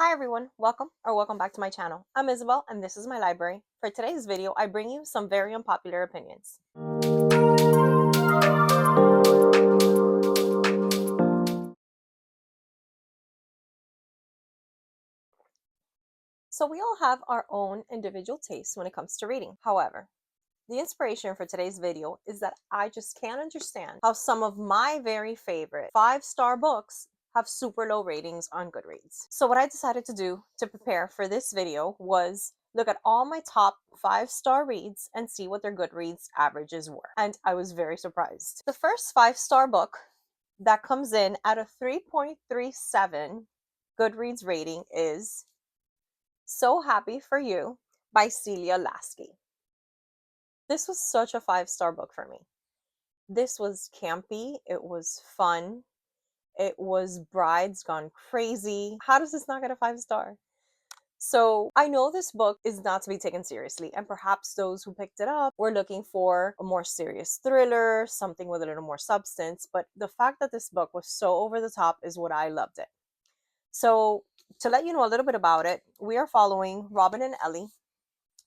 Hi everyone, welcome back to my channel. I'm Isabel and this is my library. For today's video, I bring you some very unpopular opinions. So we all have our own individual tastes when it comes to reading. However, the inspiration for today's video is that I just can't understand how some of my very favorite 5-star books have super low ratings on Goodreads. So what I decided to do to prepare for this video was look at all my top 5-star reads and see what their Goodreads averages were. And I was very surprised. The first 5-star book that comes in at a 3.37 Goodreads rating is So Happy for You by Celia Lasky. This was such a 5-star book for me. This was campy, it was fun, it was brides gone crazy. How does this not get a 5-star? So I know this book is not to be taken seriously, and perhaps those who picked it up were looking for a more serious thriller, something with a little more substance, but the fact that this book was so over the top is what I loved it. So to let you know a little bit about it, we are following Robin and Ellie,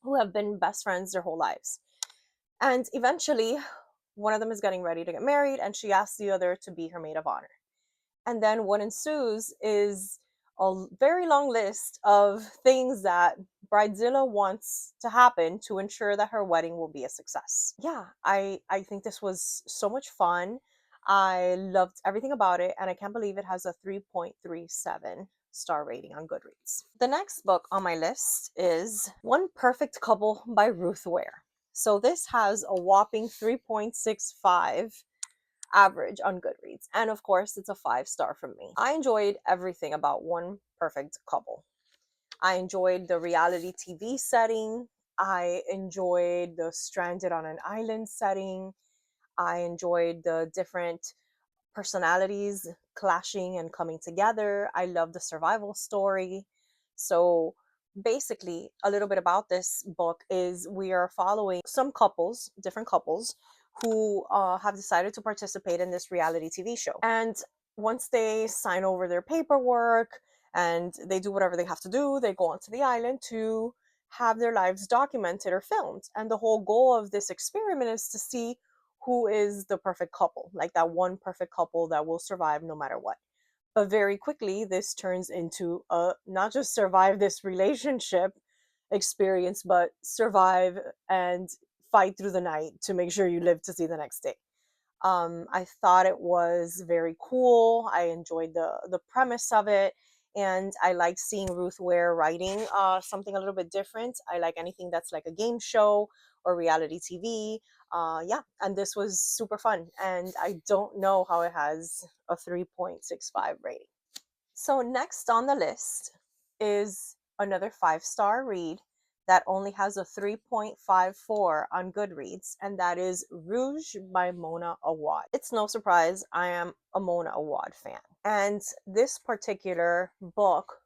who have been best friends their whole lives. And eventually, one of them is getting ready to get married, and she asks the other to be her maid of honor. And then what ensues is a very long list of things that Bridezilla wants to happen to ensure that her wedding will be a success. Yeah, I think this was so much fun. I loved everything about it, and I can't believe it has a 3.37-star rating on Goodreads. The next book on my list is One Perfect Couple by Ruth Ware. So this has a whopping 3.65 average on Goodreads. And of course, it's a 5-star from me. I enjoyed everything about One Perfect Couple. I enjoyed the reality TV setting. I enjoyed the stranded on an island setting. I enjoyed the different personalities clashing and coming together. I love the survival story. So basically, a little bit about this book is we are following some couples, different couples, who have decided to participate in this reality TV show. And once they sign over their paperwork and they do whatever they have to do, they go onto the island to have their lives documented or filmed. And the whole goal of this experiment is to see who is the perfect couple, like that one perfect couple that will survive no matter what. But very quickly, this turns into a not just survive this relationship experience, but survive and fight through the night to make sure you live to see the next day. I thought it was very cool. I enjoyed the premise of it, and I like seeing Ruth Ware writing something a little bit different. I like anything that's like a game show or reality TV. Yeah, and this was super fun, and I don't know how it has a 3.65 rating. So next on the list is another 5-star read that only has a 3.54 on Goodreads, and that is Rouge by Mona Awad. It's no surprise I am a Mona Awad fan. And this particular book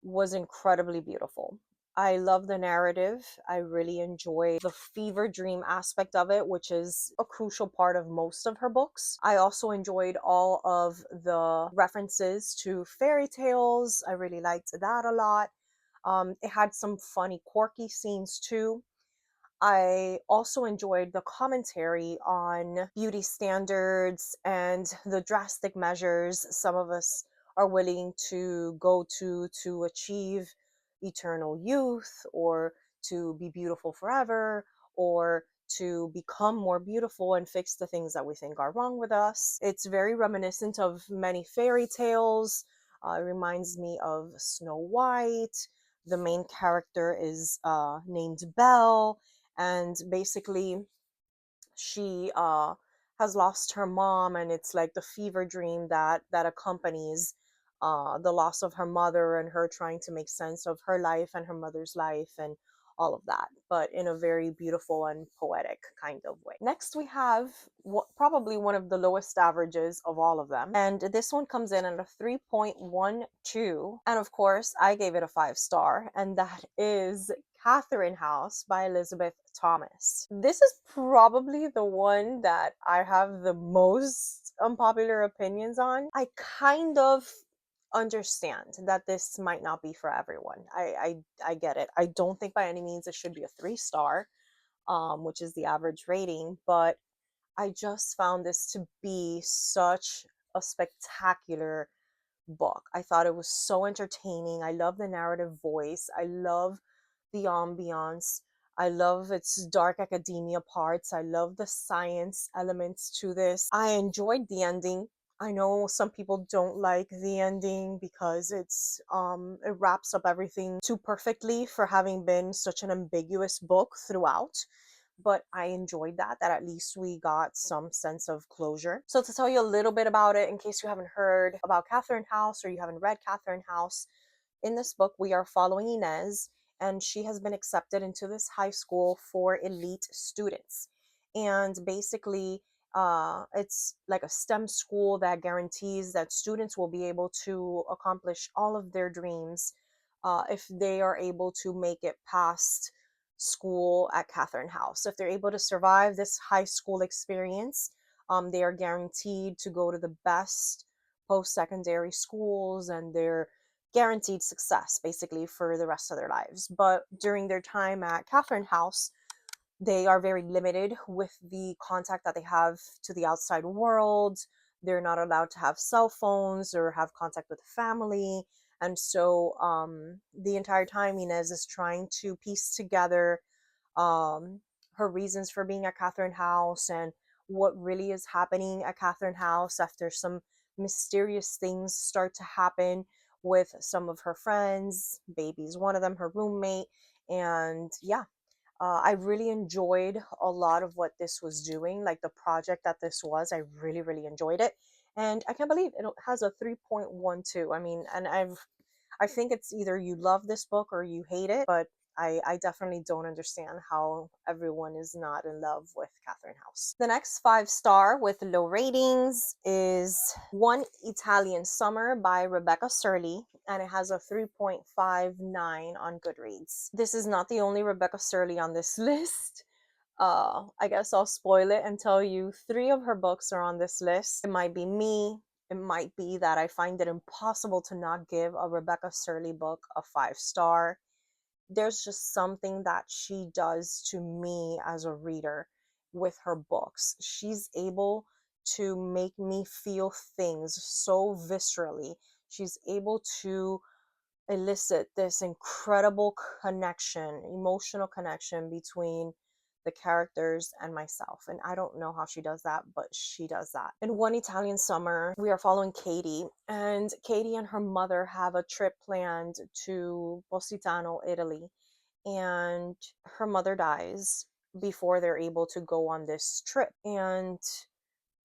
was incredibly beautiful. I love the narrative. I really enjoy the fever dream aspect of it, which is a crucial part of most of her books. I also enjoyed all of the references to fairy tales. I really liked that a lot. It had some funny, quirky scenes too. I also enjoyed the commentary on beauty standards and the drastic measures some of us are willing to go to achieve eternal youth, or to be beautiful forever, or to become more beautiful and fix the things that we think are wrong with us. It's very reminiscent of many fairy tales. It reminds me of Snow White. The main character is named Belle, and basically she has lost her mom, and it's like the fever dream that accompanies the loss of her mother, and her trying to make sense of her life and her mother's life and all of that, but in a very beautiful and poetic kind of way. Next, we have probably one of the lowest averages of all of them, and this one comes in at a 3.12, and of course I gave it a 5-star, and that is Catherine House by Elizabeth Thomas. This is probably the one that I have the most unpopular opinions on. I kind of understand that this might not be for everyone. I get it. I don't think by any means it should be a 3 star, which is the average rating, but I just found this to be such a spectacular book. I thought it was so entertaining. I love the narrative voice. I love the ambiance. I love its dark academia parts. I love the science elements to this. I enjoyed the ending. I know some people don't like the ending because it wraps up everything too perfectly for having been such an ambiguous book throughout, but I enjoyed that at least we got some sense of closure. So to tell you a little bit about it, in case you haven't heard about Catherine House or you haven't read Catherine House, in this book we are following Inez, and she has been accepted into this high school for elite students. And basically, it's like a STEM school that guarantees that students will be able to accomplish all of their dreams if they are able to make it past school at Catherine House. If they're able to survive this high school experience, they are guaranteed to go to the best post secondary schools, and they're guaranteed success basically for the rest of their lives. But during their time at Catherine House, they are very limited with the contact that they have to the outside world. They're not allowed to have cell phones or have contact with family. And so the entire time, Inez is trying to piece together um, her reasons for being at Catherine House and what really is happening at Catherine House after some mysterious things start to happen with some of her friends. Baby's one of them, her roommate. And yeah, I really enjoyed a lot of what this was doing, like the project that this was. I really, really enjoyed it. And I can't believe it has a 3.12. I mean, and I think it's either you love this book or you hate it, but I definitely don't understand how everyone is not in love with Catherine House. The next 5 star with low ratings is One Italian Summer by Rebecca Surley, and it has a 3.59 on Goodreads. This is not the only Rebecca Surley on this list. I guess I'll spoil it and tell you 3 of her books are on this list. It might be me. It might be that I find it impossible to not give a Rebecca Surley book a 5 star. There's just something that she does to me as a reader with her books. She's able to make me feel things so viscerally. She's able to elicit this incredible connection, emotional connection between the characters and myself. And I don't know how she does that, but she does that. In One Italian Summer, we are following Katie, and Katie and her mother have a trip planned to Positano, Italy, and her mother dies before they're able to go on this trip. And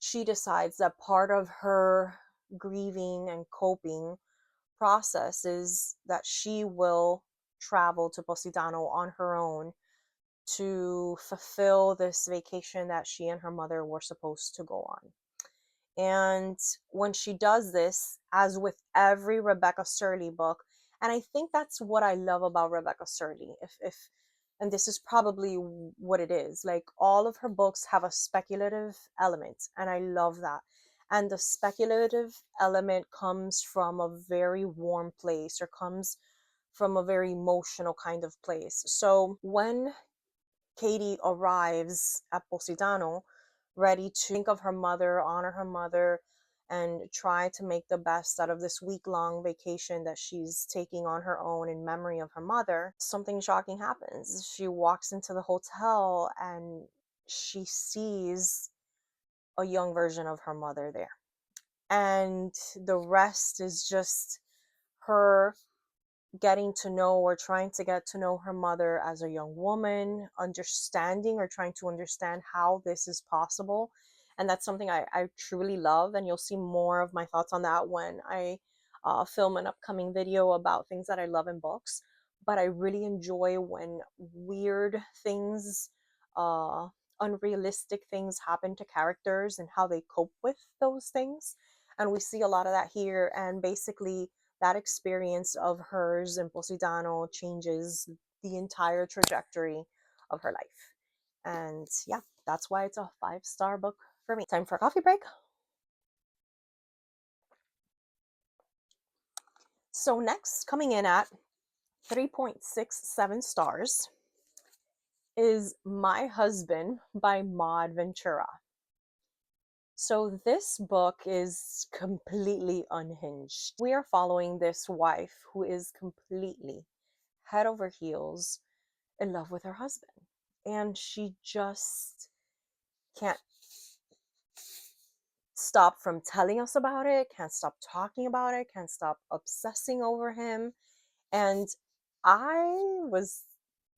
she decides that part of her grieving and coping process is that she will travel to Positano on her own to fulfill this vacation that she and her mother were supposed to go on. And when she does this, as with every Rebecca Surley book, and I think that's what I love about Rebecca Surley, if and this is probably what it is, like all of her books have a speculative element, and I love that. And the speculative element comes from a very warm place, or comes from a very emotional kind of place. So when Katie arrives at Positano, ready to think of her mother, honor her mother, and try to make the best out of this week-long vacation that she's taking on her own in memory of her mother, something shocking happens. She walks into the hotel and she sees a young version of her mother there. And the rest is just her getting to know, or trying to get to know, her mother as a young woman, understanding or trying to understand how this is possible. And that's something I truly love. And you'll see more of my thoughts on that when I film an upcoming video about things that I love in books. But I really enjoy when weird things, uh, unrealistic things happen to characters and how they cope with those things. And we see a lot of that here. And basically, that experience of hers in Positano changes the entire trajectory of her life. And yeah, that's why it's a 5 star book for me. Time for a coffee break. So next, coming in at 3.67 stars, is My Husband by Maud Ventura. So this book is completely unhinged. We are following this wife who is completely head over heels in love with her husband. And she just can't stop from telling us about it, can't stop talking about it, can't stop obsessing over him. And I was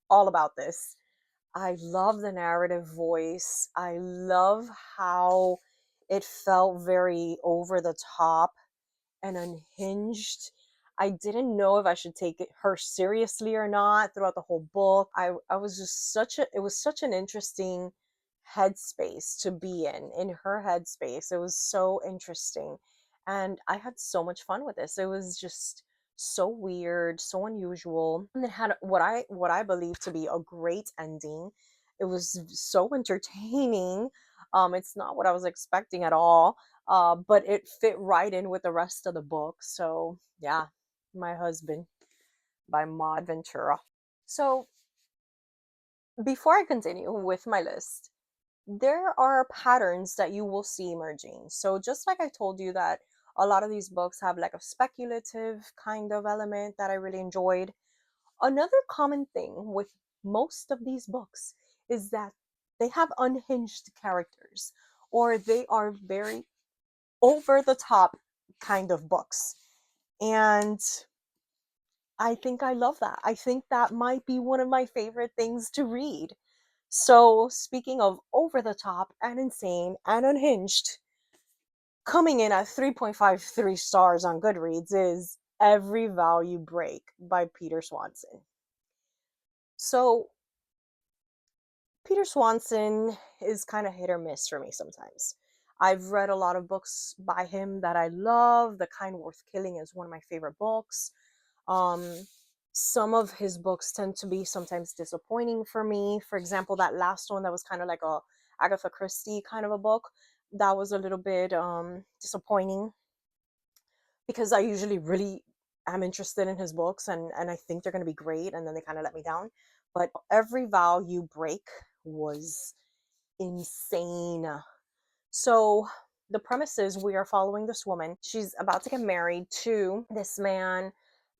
all about this. I love the narrative voice. I love how it felt very over the top and unhinged. I didn't know if I should take her seriously or not throughout the whole book. I was just it was such an interesting headspace to be in her headspace. It was so interesting. And I had so much fun with this. It was just so weird, so unusual. And it had what I believe to be a great ending. It was so entertaining. It's not what I was expecting at all, but it fit right in with the rest of the book. So, yeah, My Husband by Maud Ventura. So, before I continue with my list, there are patterns that you will see emerging. So, just like I told you that a lot of these books have like a speculative kind of element that I really enjoyed, another common thing with most of these books is that they have unhinged characters, or they are very over the top kind of books. And I think I love that. I think that might be one of my favorite things to read. So, speaking of over the top and insane and unhinged, coming in at 3.53 stars on Goodreads is Every Vow You Break by Peter Swanson. So, Peter Swanson is kind of hit or miss for me sometimes. I've read a lot of books by him that I love. The Kind Worth Killing is one of my favorite books. Um, some of his books tend to be sometimes disappointing for me. For example, that last one that was kind of like a Agatha Christie kind of a book, that was a little bit disappointing, because I usually really am interested in his books, and I think they're going to be great, and then they kind of let me down. But Every Vow You Break was insane. So the premise is we are following this woman. She's about to get married to this man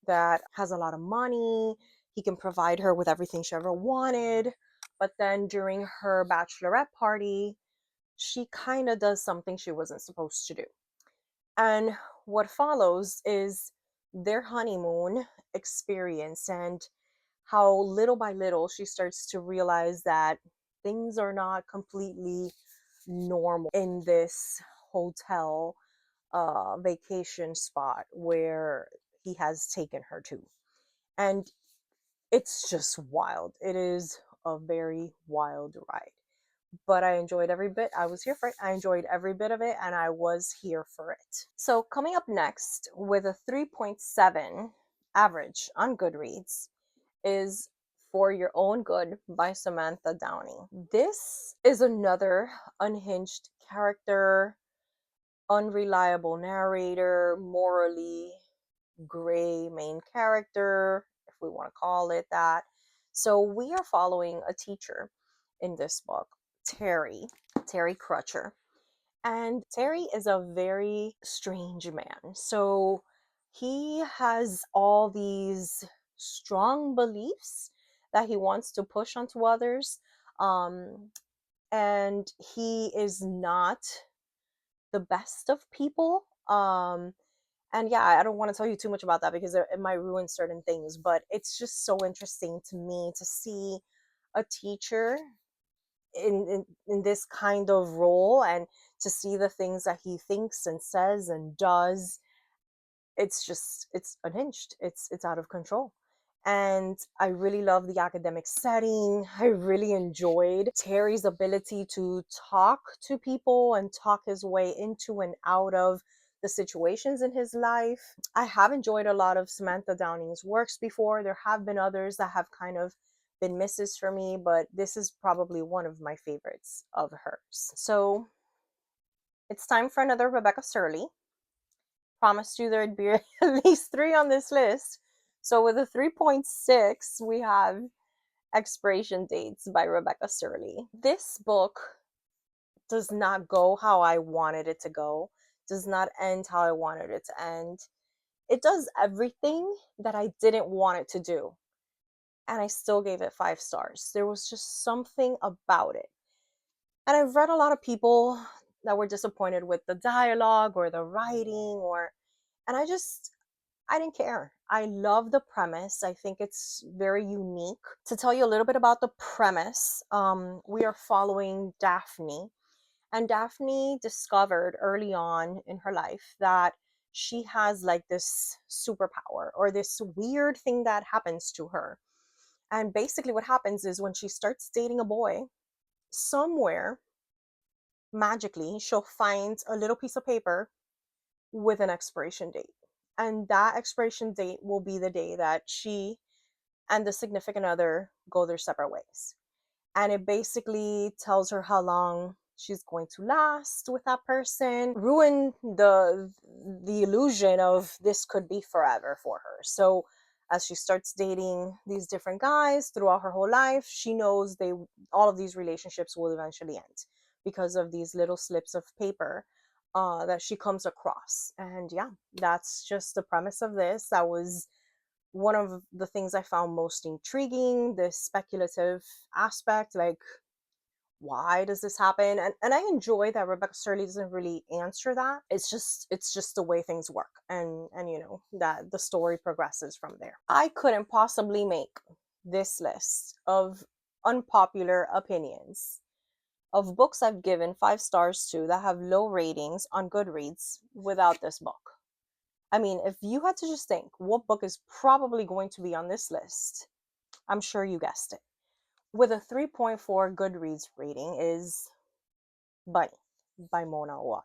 that has a lot of money. He can provide her with everything she ever wanted. But then during her bachelorette party, she kind of does something she wasn't supposed to do. And what follows is their honeymoon experience, and how little by little she starts to realize that things are not completely normal in this hotel vacation spot where he has taken her to. And it's just wild. It is a very wild ride. But I enjoyed every bit. I was here for it. I enjoyed every bit of it, and I was here for it. So, coming up next with a 3.7 average on Goodreads is For Your Own Good by Samantha Downing. This is another unhinged character, unreliable narrator, morally gray main character, if we want to call it that. So we are following a teacher in this book, Terry Crutcher. And Terry is a very strange man. So he has all these strong beliefs that he wants to push onto others. Um, and he is not the best of people. And yeah, I don't want to tell you too much about that because it might ruin certain things, but it's just so interesting to me to see a teacher in this kind of role, and to see the things that he thinks and says and does. It's unhinged. It's out of control. And I really love the academic setting. I really enjoyed Terry's ability to talk to people and talk his way into and out of the situations in his life. I have enjoyed a lot of Samantha Downing's works before. There have been others that have kind of been misses for me, but this is probably one of my favorites of hers. So it's time for another Rebecca Surley. Promised you there'd be at least 3 on this list. So with a 3.6, we have Expiration Dates by Rebecca Surley. This book does not go how I wanted it to go, does not end how I wanted it to end. It does everything that I didn't want it to do. And I still gave it 5 stars. There was just something about it. And I've read a lot of people that were disappointed with the dialogue or the writing and I didn't care. I love the premise. I think it's very unique. To tell you a little bit about the premise, we are following Daphne. And Daphne discovered early on in her life that she has like this superpower or this weird thing that happens to her. And basically, what happens is when she starts dating a boy, somewhere magically she'll find a little piece of paper with an expiration date. And that expiration date will be the day that she and the significant other go their separate ways. And it basically tells her how long she's going to last with that person, ruin the illusion of this could be forever for her. So as she starts dating these different guys throughout her whole life, she knows all of these relationships will eventually end because of these little slips of paper that she comes across. And yeah, that's just the premise of this. That was one of the things I found most intriguing, this speculative aspect, like why does this happen? And I enjoy that Rebecca Surley doesn't really answer that. It's just the way things work, and you know that the story progresses from there. I couldn't possibly make this list of unpopular opinions of books I've given 5 stars to that have low ratings on Goodreads without this book. I mean, if you had to just think what book is probably going to be on this list, I'm sure you guessed it. With a 3.4 Goodreads rating is Bunny by Mona Awad.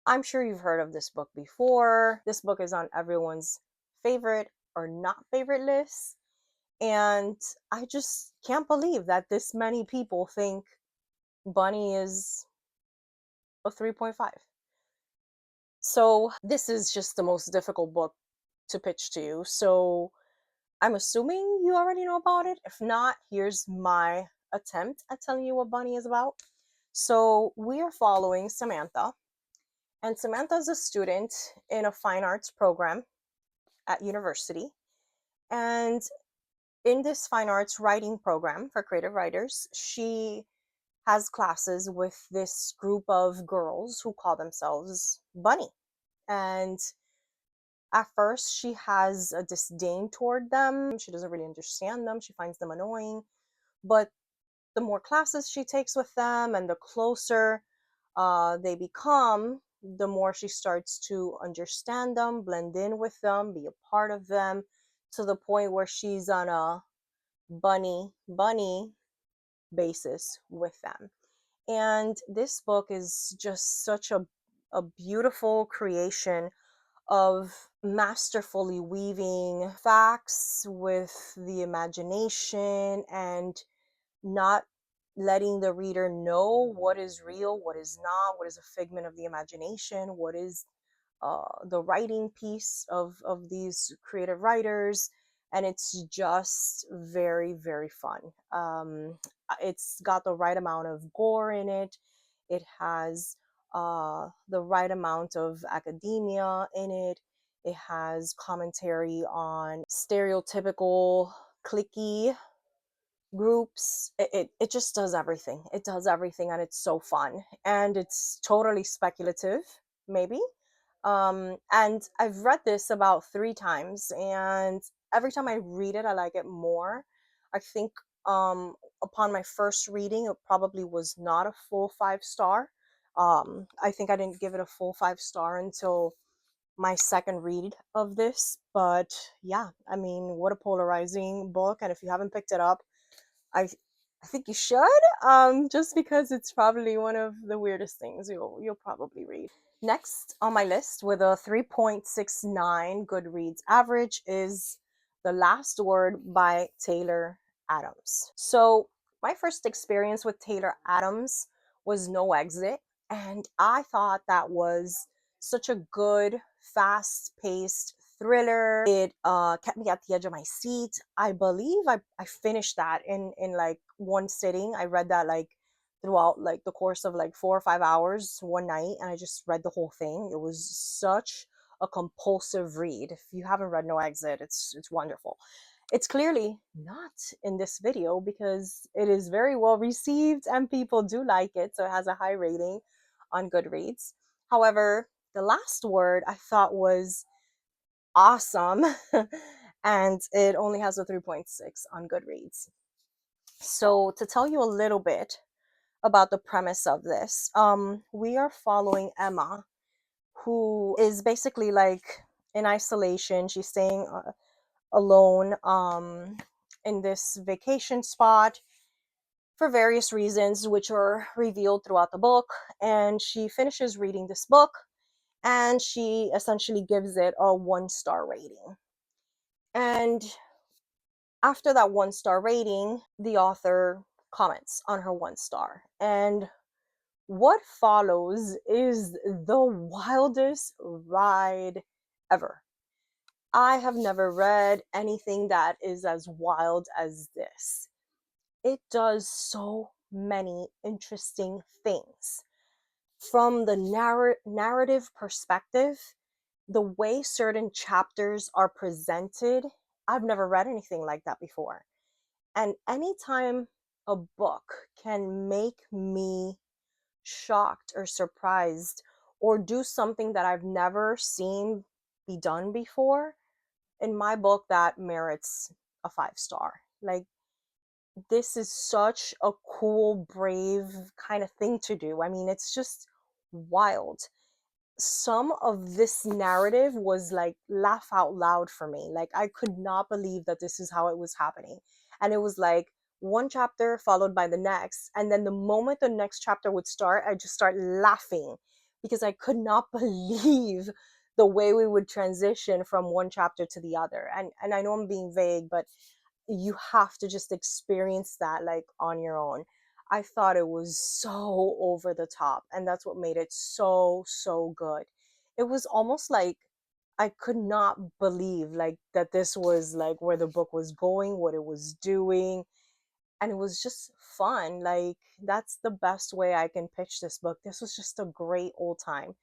I'm sure you've heard of this book before. This book is on everyone's favorite or not favorite list. And I just can't believe that this many people think Bunny is a 3.5. So this is just the most difficult book to pitch to you. So I'm assuming you already know about it. If not, here's my attempt at telling you what Bunny is about. So we are following Samantha, and Samantha is a student in a fine arts program at university. And in this fine arts writing program for creative writers, she has classes with this group of girls who call themselves Bunny. And at first, she has a disdain toward them. She doesn't really understand them. She finds them annoying. But the more classes she takes with them and the closer they become, the more she starts to understand them, blend in with them, be a part of them, to the point where she's on a bunny basis with them. And this book is just such a beautiful creation of masterfully weaving facts with the imagination and not letting the reader know what is real, what is not, what is a figment of the imagination, what is the writing piece of these creative writers. And it's just very, very fun. It's got the right amount of gore in it. It has the right amount of academia in it. It has commentary on stereotypical cliquey groups. It just does everything. It does everything, and it's so fun. And it's totally speculative, maybe. And I've read this about 3 times, and every time I read it, I like it more. I think upon my first reading, it probably was not a full 5 star. I think I didn't give it a full 5 star until my second read of this. But yeah, I mean, what a polarizing book. And if you haven't picked it up, I I think you should, just because it's probably one of the weirdest things you'll probably read. Next on my list with a 3.69 Goodreads average is The Last Word by Taylor Adams. So my first experience with Taylor Adams was No Exit, and I thought that was such a good, fast-paced thriller. It kept me at the edge of my seat. I believe I finished that in like one sitting. I read that like throughout like the course of like 4 or 5 hours one night, and I just read the whole thing. It was such a compulsive read. If you haven't read No Exit, it's wonderful. It's clearly not in this video because it is very well received and people do like it, so it has a high rating on Goodreads. However, the last word I thought was awesome, and it only has a 3.6 on Goodreads. So, to tell you a little bit about the premise of this, we are following Emma, who is basically like in isolation. She's staying alone in this vacation spot for various reasons, which are revealed throughout the book. And she finishes reading this book and she essentially gives it a 1 star rating. And after that 1 star rating, the author comments on her 1 star. And what follows is the wildest ride ever. I have never read anything that is as wild as this. It does so many interesting things. From the narrative perspective, the way certain chapters are presented, I've never read anything like that before. And anytime a book can make me shocked or surprised or do something that I've never seen be done before, in my book, that merits a 5 star. Like, this is such a cool, brave kind of thing to do. I mean, it's just wild. Some of this narrative was like laugh out loud for me. Like, I could not believe that this is how it was happening. And it was like one chapter followed by the next. And then the moment the next chapter would start, I just start laughing because I could not believe the way we would transition from one chapter to the other. And I know I'm being vague, but you have to just experience that like on your own. I thought it was so over the top, and that's what made it so good. It was almost like I could not believe like that this was like where the book was going, what it was doing, and it was just fun. Like, that's the best way I can pitch this book. This was just a great old time.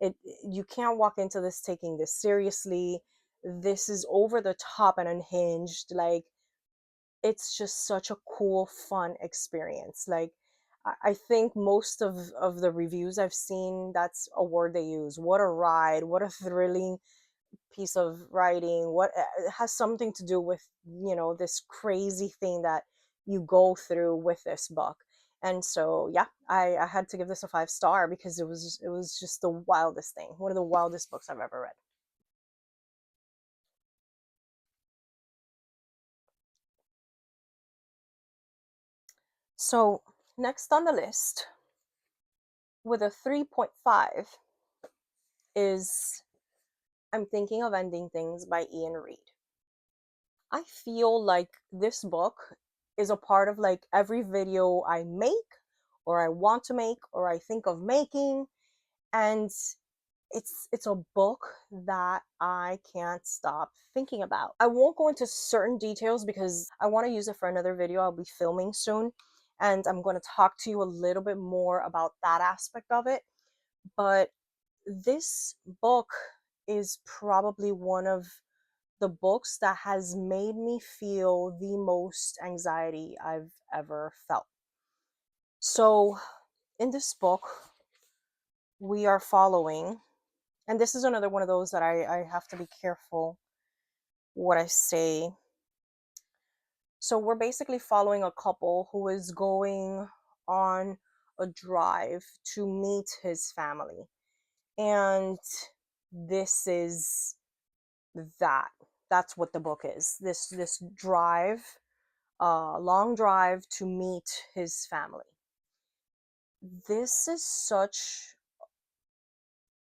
It You can't walk into this taking this seriously. This is over the top and unhinged. Like, it's just such a cool, fun experience. Like, I think most of the reviews I've seen, that's a word they use. What a ride! What a thrilling piece of writing! What it has something to do with this crazy thing that you go through with this book. And so yeah, I had to give this a 5 star because it was just the wildest thing. One of the wildest books I've ever read. So next on the list with a 3.5 is I'm Thinking of Ending Things by Ian Reid. I feel like this book is a part of like every video I make or I want to make or I think of making, and it's a book that I can't stop thinking about. I won't go into certain details because I want to use it for another video I'll be filming soon, and I'm going to talk to you a little bit more about that aspect of it. But this book is probably one of the books that has made me feel the most anxiety I've ever felt. So, in this book, we are following, and this is another one of those that I have to be careful what I say. So, we're basically following a couple who is going on a drive to meet his family. And this is that. That's what the book is. This drive, long drive to meet his family. This is such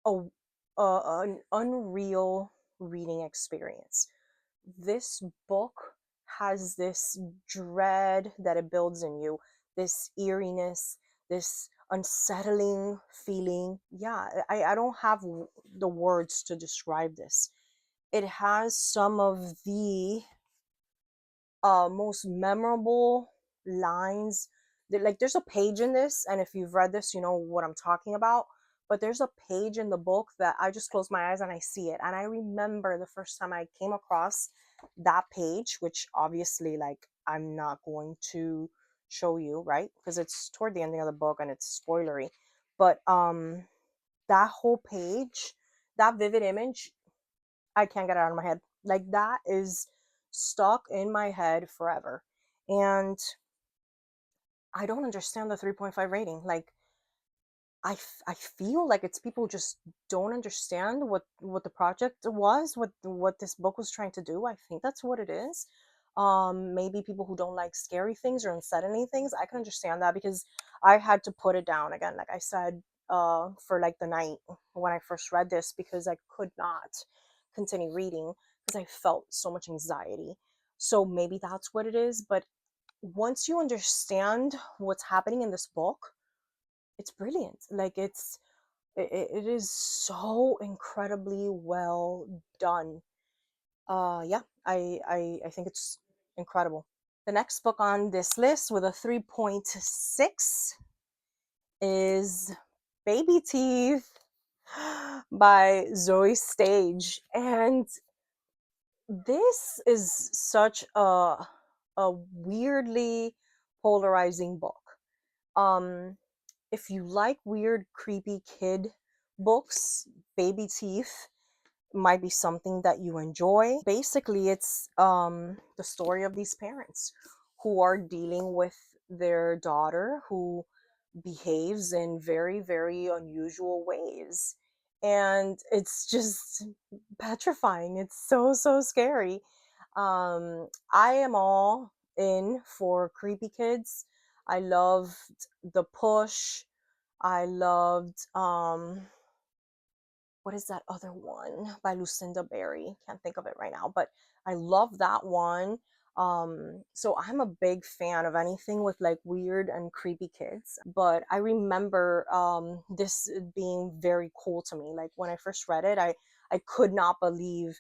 a, an unreal reading experience. This book has this dread that it builds in you, this eeriness, this unsettling feeling. Yeah, I don't have the words to describe this. It has some of the most memorable lines. Like there's a page in this, and if you've read this, you know what I'm talking about. But there's a page in the book that I just close my eyes and I see it, and I remember the first time I came across that page, which obviously, like, I'm not going to show you, right? Because it's toward the ending of the book and it's spoilery. But that whole page, that vivid image, I can't get it out of my head. Like that is stuck in my head forever. And I don't understand the 3.5 rating. Like I feel like it's people just don't understand what the project was, what this book was trying to do. I think that's what it is. Maybe people who don't like scary things or unsettling things. I can understand that because I had to put it down again, like I said, for like the night when I first read this, because I could not continue reading because I felt so much anxiety. So maybe that's what it is. But once you understand what's happening in this book, it's brilliant. Like it is so incredibly well done. Yeah, I think it's incredible. The next book on this list with a 3.6 is Baby Teeth by Zoe Stage. And this is such a weirdly polarizing book. Um if you like weird, creepy kid books, Baby Teeth might be something that you enjoy. Basically, it's the story of these parents who are dealing with their daughter who behaves in very, very unusual ways. And it's just petrifying. It's so, so scary. I am all in for creepy kids. I loved The Push. I loved what is that other one by Lucinda Berry? Can't think of it right now, but I love that one. So I'm a big fan of anything with like weird and creepy kids. But I remember this being very cool to me. Like when I first read it, I could not believe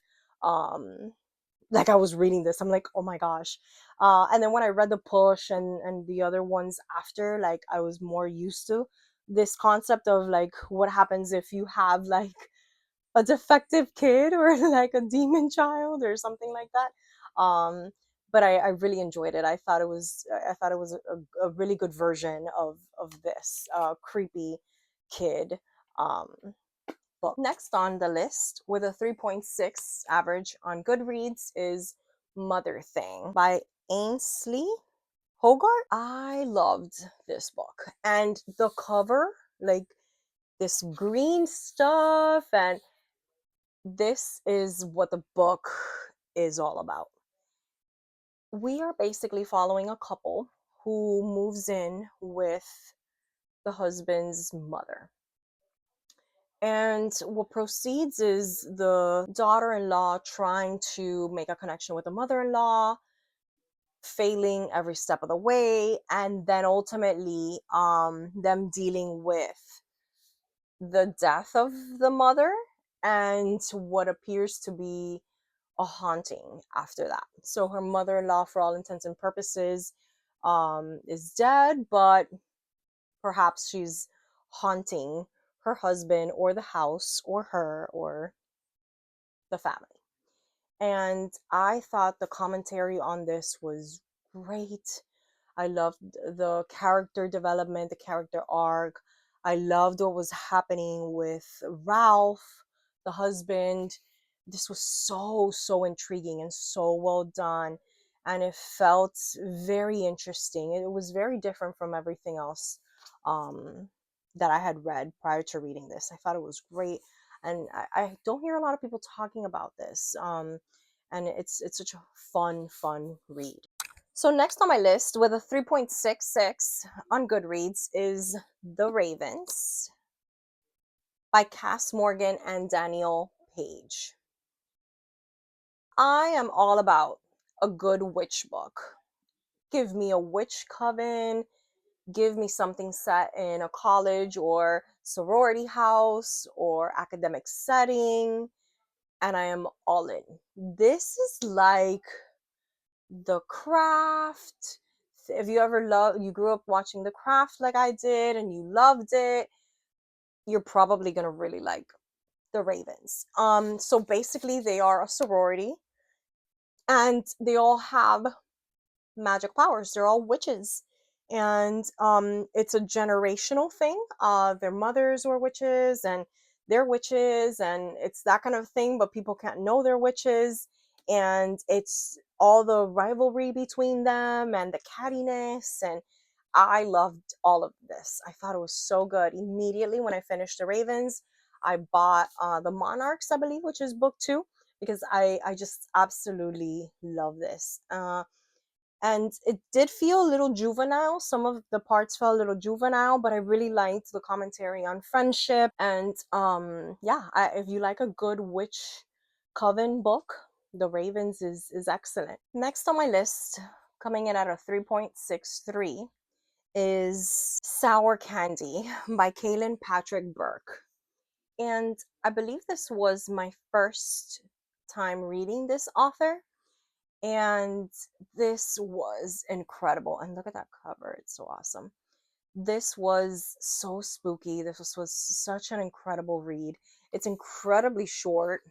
like I was reading this. I'm like, oh my gosh. And then when I read The Push and the other ones after, like I was more used to this concept of like what happens if you have like a defective kid or like a demon child or something like that. But I really enjoyed it. I thought it was a really good version of this creepy kid um, book. Next on the list with a 3.6 average on Goodreads is Mother Thing by Ainsley Hogarth. I loved this book, and the cover, like this green stuff, and this is what the book is all about. We are basically following a couple who moves in with the husband's mother. And what proceeds is the daughter in law trying to make a connection with the mother in law, failing every step of the way, and then ultimately them dealing with the death of the mother and what appears to be a haunting after that. So her mother-in-law, for all intents and purposes, is dead, but perhaps she's haunting her husband or the house or her or the family. And I thought the commentary on this was great. I loved the character development, the character arc. I loved what was happening with Ralph, the husband. This was so, so intriguing and so well done. And it felt very interesting. It was very different from everything else um, that I had read prior to reading this. I thought it was great. And I don't hear a lot of people talking about this. And it's such a fun read. So next on my list with a 3.66 on Goodreads is The Ravens by Cass Morgan and Daniel Page. I am all about a good witch book. Give me a witch coven, give me something set in a college or sorority house or academic setting, and I am all in. This is like The Craft. If you ever you grew up watching The Craft like I did and you loved it, you're probably gonna really like the Ravens. So basically they are a sorority and they all have magic powers. They're all witches. And it's a generational thing. Their mothers were witches and they're witches, and it's that kind of thing, but people can't know they're witches. And it's all the rivalry between them and the cattiness. And I loved all of this. I thought it was so good. Immediately when I finished The Ravens, I bought The Monarchs, I believe, which is book two, because I just absolutely love this. And it did feel a little juvenile. Some of the parts felt a little juvenile, but I really liked the commentary on friendship. And yeah, if you like a good witch coven book, The Ravens is excellent. Next on my list, coming in at a 3.63, is Sour Candy by Kaylin Patrick Burke. And I believe this was my first time reading this author, and this was incredible. And look at that cover, it's so awesome. This was so spooky. This was such an incredible read. It's incredibly short.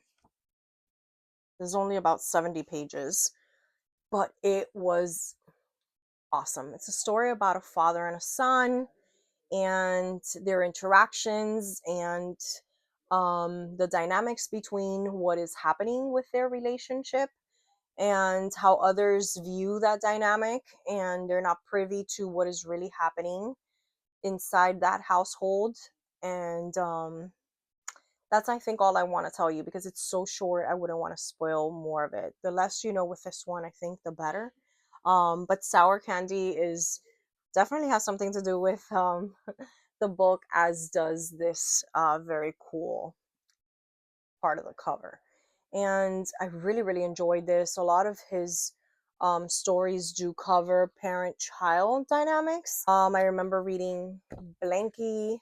There's only about 70 pages, but it was awesome. It's a story about a father and a son and their interactions and the dynamics between what is happening with their relationship and how others view that dynamic, and they're not privy to what is really happening inside that household. And that's, I think, all I want to tell you, because it's so short. I wouldn't want to spoil more of it. The less you know with this one, I think, the better. But Sour Candy is definitely has something to do with the book, as does this very cool part of the cover. And I really, really enjoyed this. A lot of his stories do cover parent child dynamics. I remember reading Blanky,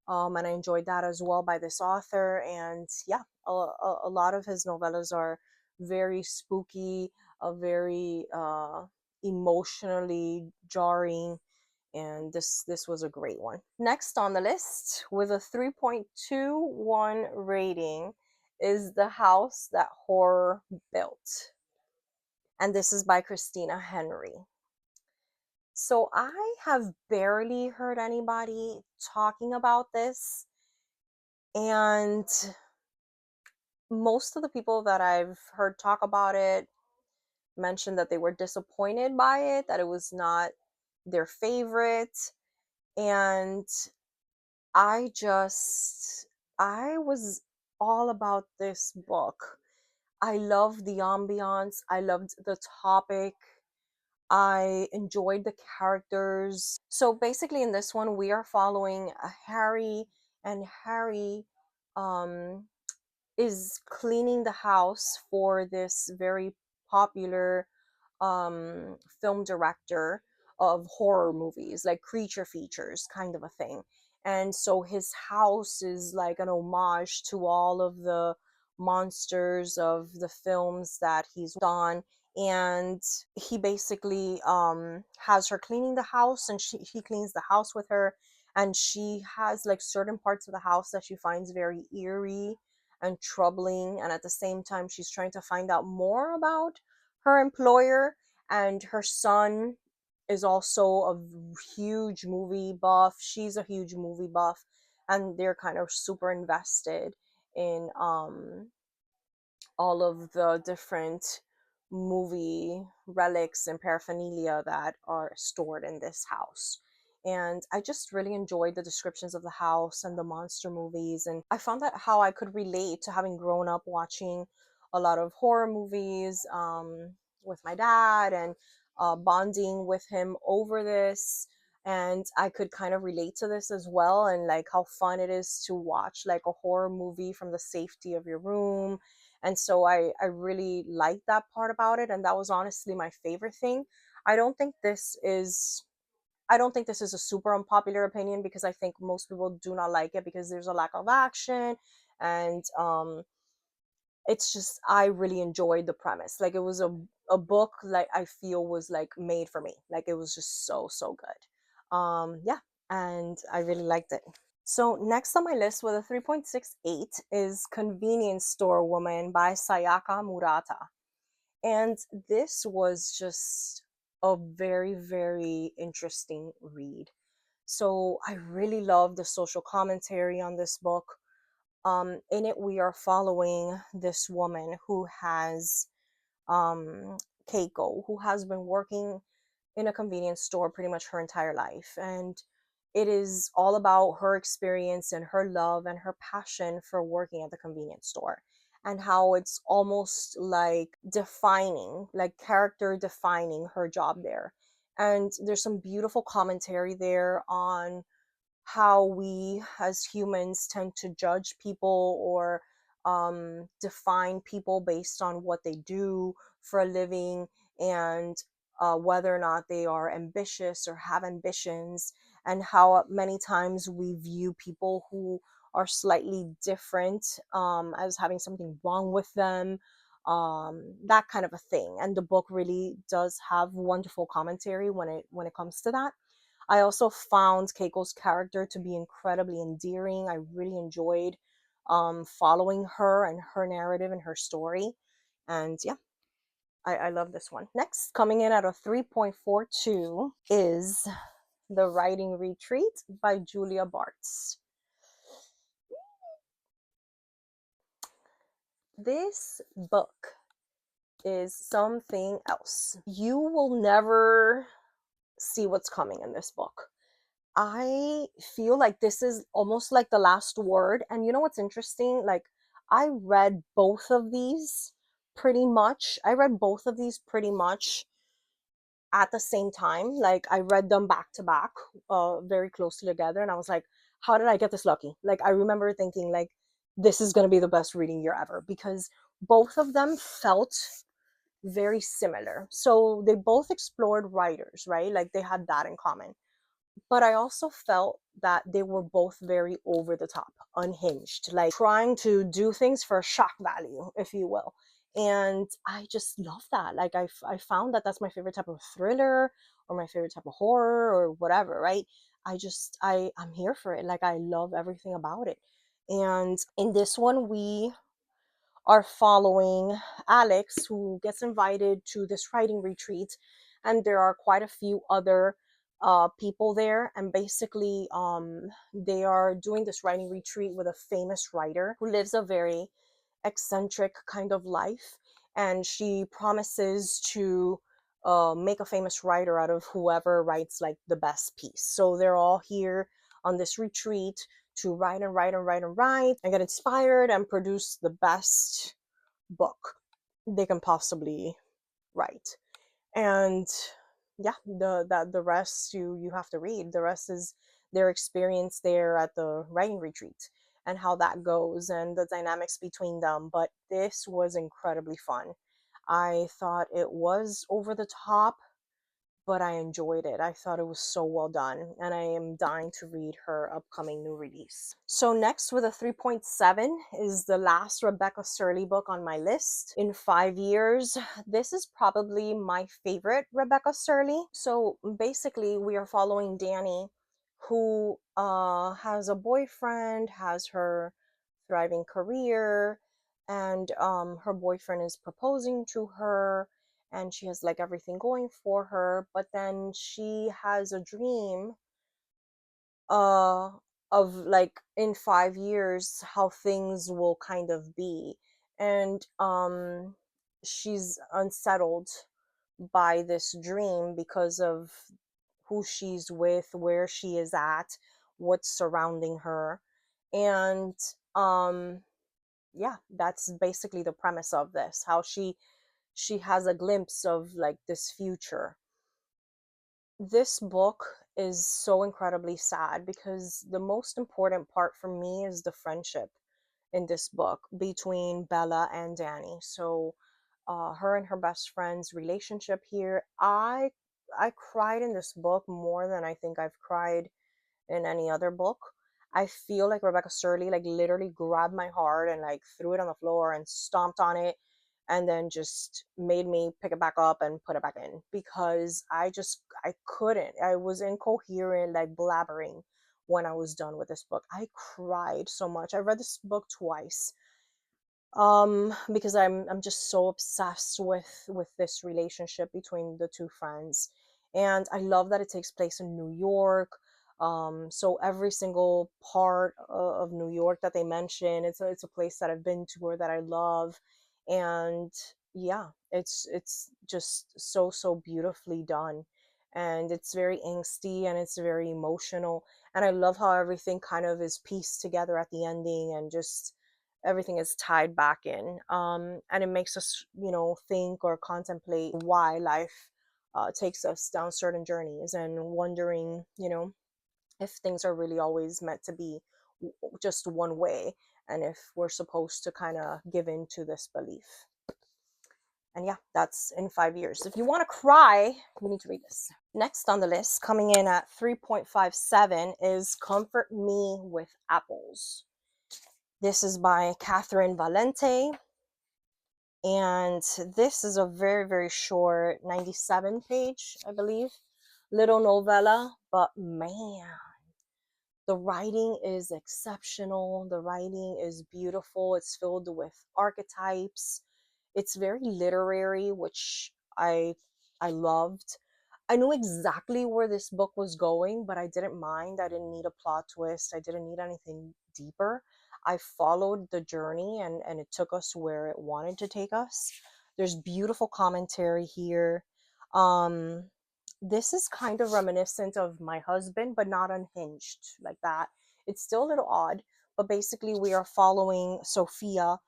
and I enjoyed that as well by this author. And yeah, a lot of his novellas are very spooky, very emotionally jarring, and this was a great one. Next on the list, with a 3.21 rating, is The House That Horror Built, and this is by Christina Henry. So I have barely heard anybody talking about this, and most of the people that I've heard talk about it mentioned that they were disappointed by it, that it was not their favorite. And I just, I was all about this book. I loved the ambiance, I loved the topic, I enjoyed the characters. So basically, in this one, we are following a Harry, and Harry um, is cleaning the house for this very popular film director of horror movies, like creature features kind of a thing. And so his house is like an homage to all of the monsters of the films that he's done. And he basically has her cleaning the house, and he cleans the house with her, and she has like certain parts of the house that she finds very eerie and troubling, and at the same time she's trying to find out more about her employer. And her son is also a huge movie buff. She's a huge movie buff, and they're kind of super invested in all of the different movie relics and paraphernalia that are stored in this house. And I just really enjoyed the descriptions of the house and the monster movies. And I found that how I could relate to having grown up watching a lot of horror movies with my dad, and bonding with him over this. And I could kind of relate to this as well, and like how fun it is to watch like a horror movie from the safety of your room. And so I really liked that part about it, and that was honestly my favorite thing. I don't think this is I don't think this is a super unpopular opinion because I think most people do not like it because there's a lack of action, and it's just I really enjoyed the premise. Like it was a book like I feel was like made for me. Like it was just so good. Yeah, and I really liked it. So next on my list with a 3.68 is Convenience Store Woman by Sayaka Murata. And this was just a very interesting read. So I really love the social commentary on this book. In it, we are following this woman who has um, Keiko, who has been working in a convenience store pretty much her entire life. And it is all about her experience and her love and her passion for working at the convenience store, and how it's almost like defining, like character defining her job there. And there's some beautiful commentary there on how we as humans tend to judge people or define people based on what they do for a living, and whether or not they are ambitious or have ambitions, and how many times we view people who are slightly different as having something wrong with them, that kind of a thing. And the book really does have wonderful commentary when it comes to that. I also found Keiko's character to be incredibly endearing. I really enjoyed following her and her narrative and her story. And yeah, I love this one. Next, coming in at a 3.42 is The Writing Retreat by Julia Bartz. This book is something else. You will never see what's coming in this book. I feel like this is almost like the last word. And you know what's interesting? Like, I read both of these pretty much. I read both of these pretty much at the same time. Like, I read them back to back, very closely together. And I was like, how did I get this lucky? Like, I remember thinking, like, this is going to be the best reading year ever because both of them felt very similar. So they both explored writers, right? Like, they had that in common, but I also felt that they were both very over the top, unhinged, like trying to do things for shock value, if you will. And I just love that. Like, I found that that's my favorite type of thriller or my favorite type of horror or whatever, right? I'm here for it. Like, I love everything about it. And in this one, we are following Alex, who gets invited to this writing retreat, and there are quite a few other people there. And basically, they are doing this writing retreat with a famous writer who lives a very eccentric kind of life, and she promises to make a famous writer out of whoever writes like the best piece. So they're all here on this retreat to write and write and write and write and get inspired and produce the best book they can possibly write. And yeah, the rest you have to read. The rest is their experience there at the writing retreat and how that goes and the dynamics between them. But this was incredibly fun. I thought it was over the top, but I enjoyed it. I thought it was so well done, and I am dying to read her upcoming new release. So next, with a 3.7, is the last Rebecca Surley book on my list in 5 years. This is probably my favorite Rebecca Surley. So basically, we are following Danny, who has a boyfriend, has her thriving career, and her boyfriend is proposing to her, and she has like everything going for her, but then she has a dream uh of like in 5 years how things will kind of be. And she's unsettled by this dream because of who she's with, where she is at, what's surrounding her. And um yeah, that's basically the premise of this, how she has a glimpse of like this future. This book is so incredibly sad because the most important part for me is the friendship in this book between Bella and Danny. So her and her best friend's relationship here, I cried in this book more than I think I've cried in any other book. I feel like Rebecca Sturley like literally grabbed my heart and like threw it on the floor and stomped on it and then just made me pick it back up and put it back in because I couldn't. I was incoherent, like blabbering when I was done with this book. I cried so much. I read this book twice because I'm just so obsessed with this relationship between the two friends, and I love that it takes place in New York. So every single part of New York that they mention, it's a place that I've been to or that I love. And yeah, it's just so beautifully done, and it's very angsty and it's very emotional, and I love how everything kind of is pieced together at the ending, and just everything is tied back in. And it makes us, think or contemplate why life takes us down certain journeys, and wondering, if things are really always meant to be just one way, and if we're supposed to kind of give in to this belief. And yeah, that's in 5 years. If you want to cry, you need to read this. Next on the list, coming in at 3.57, is Comfort Me with Apples. This is by Catherine Valente. And this is a very short 97 page, I believe, little novella. But man, the writing is exceptional. The writing is beautiful. It's filled with archetypes. It's very literary, which I loved. I knew exactly where this book was going, but I didn't mind. I didn't need a plot twist. I didn't need anything deeper. I followed the journey, and it took us where it wanted to take us. There's beautiful commentary here. Um, this is kind of reminiscent of My Husband, but not unhinged like that. It's still a little odd, but basically, we are following Sophia,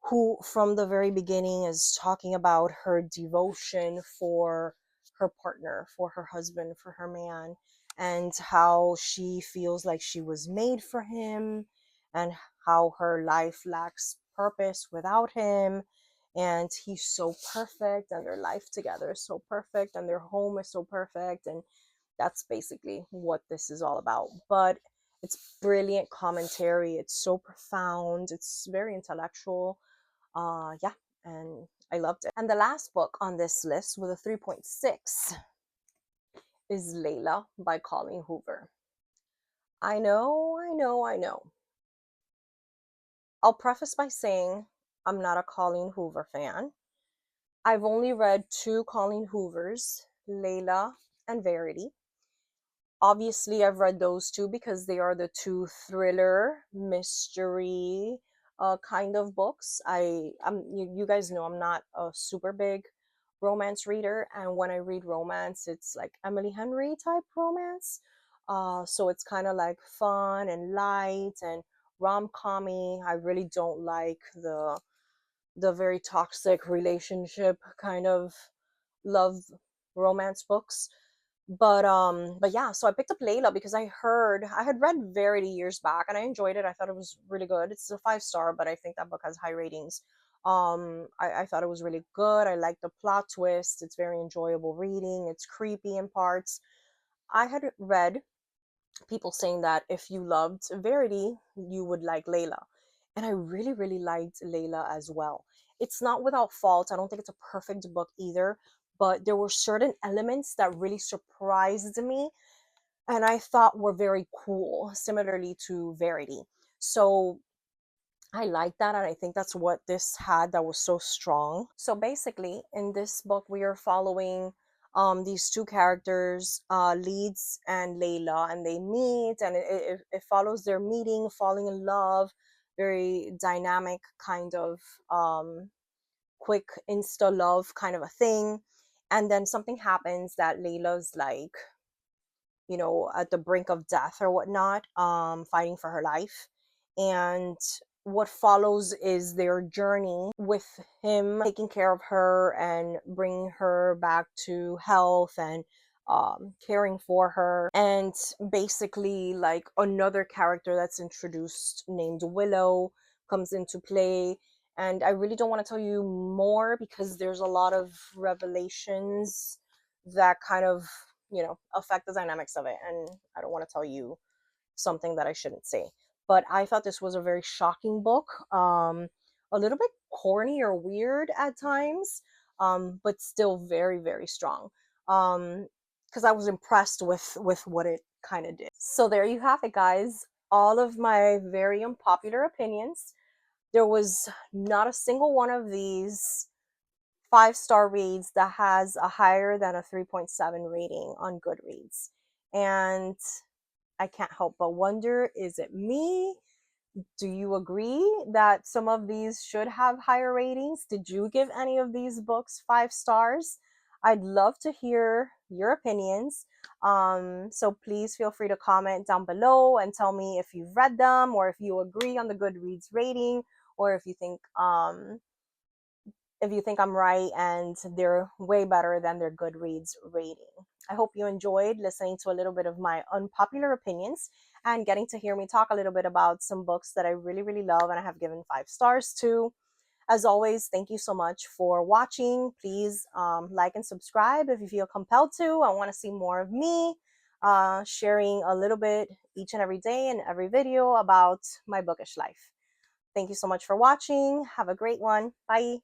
who from the very beginning is talking about her devotion for her partner, for her husband, for her man, and how she feels like she was made for him, and how her life lacks purpose without him. And he's so perfect, and their life together is so perfect, and their home is so perfect. And that's basically what this is all about. But it's brilliant commentary, it's so profound, it's very intellectual. Yeah, and I loved it. And the last book on this list with a 3.6 is Layla by Colleen Hoover. I know. I'll preface by saying I'm not a Colleen Hoover fan. I've only read two Colleen Hoovers, Layla and Verity. Obviously, I've read those two because they are the two thriller mystery kind of books. You guys know I'm not a super big romance reader, and when I read romance, it's like Emily Henry type romance. So it's kind of like fun and light and rom-commy. I really don't like the very toxic relationship kind of love romance books. But yeah, so I picked up Layla because I had read Verity years back, and I enjoyed it. I thought it was really good. It's a 5 star, but I think that book has high ratings. I thought it was really good. I liked the plot twist. It's very enjoyable reading. It's creepy in parts. I had read people saying that if you loved Verity, you would like Layla. And I really liked Layla as well. It's not without fault. I don't think it's a perfect book either, but there were certain elements that really surprised me and I thought were very cool, similarly to Verity. So I like that, and I think that's what this had that was so strong. So basically, in this book, we are following these two characters, Leeds and Layla, and they meet, and it follows their meeting, falling in love, very dynamic kind of quick insta love kind of a thing. And then something happens that Layla's like, at the brink of death or whatnot, fighting for her life. And what follows is their journey with him taking care of her and bringing her back to health, and caring for her. And basically, like, another character that's introduced named Willow comes into play. And I really don't want to tell you more because there's a lot of revelations that kind of, affect the dynamics of it. And I don't want to tell you something that I shouldn't say. But I thought this was a very shocking book, a little bit corny or weird at times, but still very, very strong. Because I was impressed with what it kind of did. So there you have it, guys. All of my very unpopular opinions. There was not a single one of these 5-star reads that has a higher than a 3.7 rating on Goodreads. And I can't help but wonder, is it me? Do you agree that some of these should have higher ratings? Did you give any of these books 5 stars? I'd love to hear your opinions. So please feel free to comment down below and tell me if you've read them, or if you agree on the Goodreads rating, or if you think I'm right and they're way better than their Goodreads rating. I hope you enjoyed listening to a little bit of my unpopular opinions and getting to hear me talk a little bit about some books that I really, really love and I have given 5 stars to. As always, thank you so much for watching. Please like and subscribe if you feel compelled to. I want to see more of me sharing a little bit each and every day in every video about my bookish life. Thank you so much for watching. Have a great one. Bye.